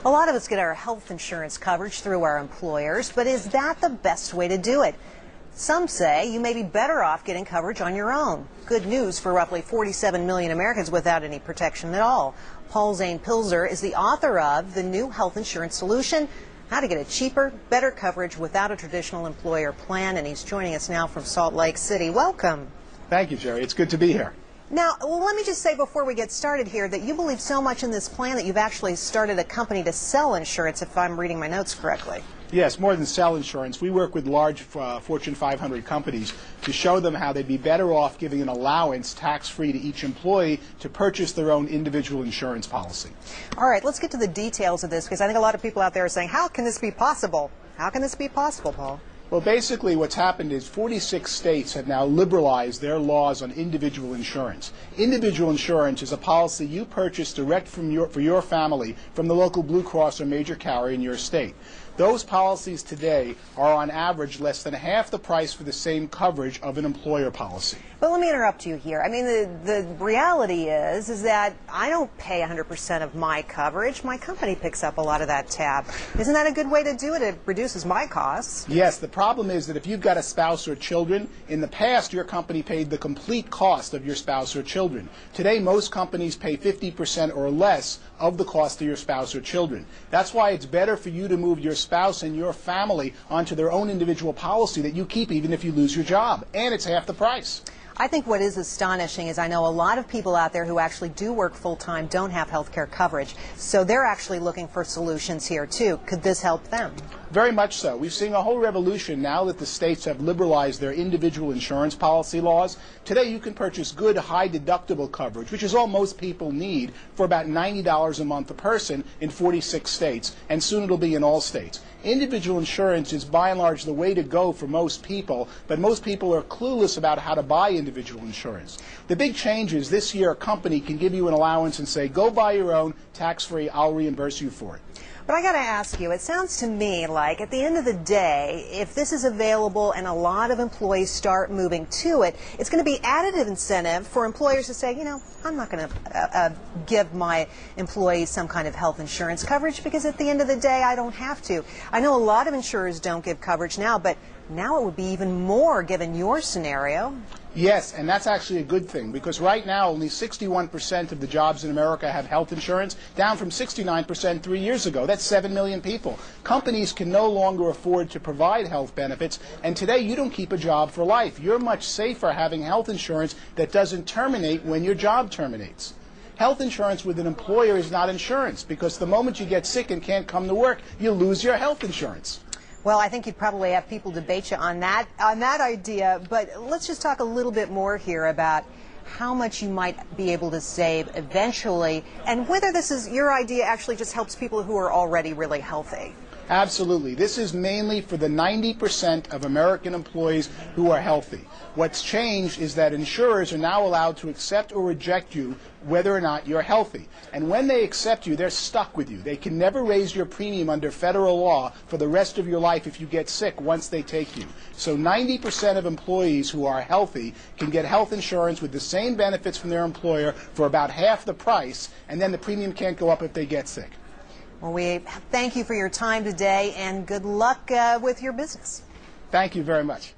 A lot of us get our health insurance coverage through our employers, but is that the best way to do it? Some say you may be better off getting coverage on your own. Good news for roughly 47 million Americans without any protection at all. Zane Pilzer is the author of The New Health Insurance Solution, How to Get a Cheaper, Better Coverage Without a Traditional Employer Plan, and he's joining us now from Salt Lake City. Welcome. Thank you, Jerry. It's good to be here. Now, let me just say before we get started here that you believe so much in this plan that you've actually started a company to sell insurance, if I'm reading my notes correctly. Yes, more than sell insurance. We work with large Fortune 500 companies to show them how they'd be better off giving an allowance tax-free to each employee to purchase their own individual insurance policy. All right, let's get to the details of this, because I think a lot of people out there are saying, how can this be possible? How can this be possible, Paul? Well, basically what's happened is 46 states have now liberalized their laws on individual insurance. Individual insurance is a policy you purchase direct for your family from the local Blue Cross or major carrier in your state. Those policies today are on average less than half the price for the same coverage of an employer policy. But let me interrupt you here. I mean, the reality is that I don't pay 100% of my coverage. My company picks up a lot of that tab. Isn't that a good way to do it? It reduces my costs. Yes, the problem is that if you've got a spouse or children, in the past your company paid the complete cost of your spouse or children. Today most companies pay 50% or less of the cost of your spouse or children. That's why it's better for you to move your spouse and your family onto their own individual policy that you keep even if you lose your job, and it's half the price. I think what is astonishing is I know a lot of people out there who actually do work full-time don't have health care coverage, so they're actually looking for solutions here too. Could this help them? Very much so. We've seen a whole revolution now that the states have liberalized their individual insurance policy laws. Today you can purchase good high deductible coverage, which is all most people need, for about $90 a month a person in 46 states, and soon it'll be in all states. Individual insurance is by and large the way to go for most people, but most people are clueless about how to buy individual insurance. The big change is this year a company can give you an allowance and say, go buy your own, tax-free, I'll reimburse you for it. But I got to ask you, it sounds to me like at the end of the day, if this is available and a lot of employees start moving to it, it's going to be additive incentive for employers to say, you know, I'm not going to give my employees some kind of health insurance coverage because at the end of the day, I don't have to. I know a lot of insurers don't give coverage now, but now it would be even more given your scenario. Yes, and that's actually a good thing, because right now only 61% of the jobs in America have health insurance, down from 69% 3 years ago. That's 7 million people. Companies can no longer afford to provide health benefits, and today you don't keep a job for life. You're much safer having health insurance that doesn't terminate when your job terminates. Health insurance with an employer is not insurance, because the moment you get sick and can't come to work, you lose your health insurance. Well, I think you'd probably have people debate you on that idea, but let's just talk a little bit more here about how much you might be able to save eventually, and whether this is your idea actually just helps people who are already really healthy. Absolutely. This is mainly for the 90% of American employees who are healthy. What's changed is that insurers are now allowed to accept or reject you whether or not you're healthy. And when they accept you, they're stuck with you. They can never raise your premium under federal law for the rest of your life if you get sick once they take you. So 90% of employees who are healthy can get health insurance with the same benefits from their employer for about half the price, and then the premium can't go up if they get sick. Well, we thank you for your time today, and good luck with your business. Thank you very much.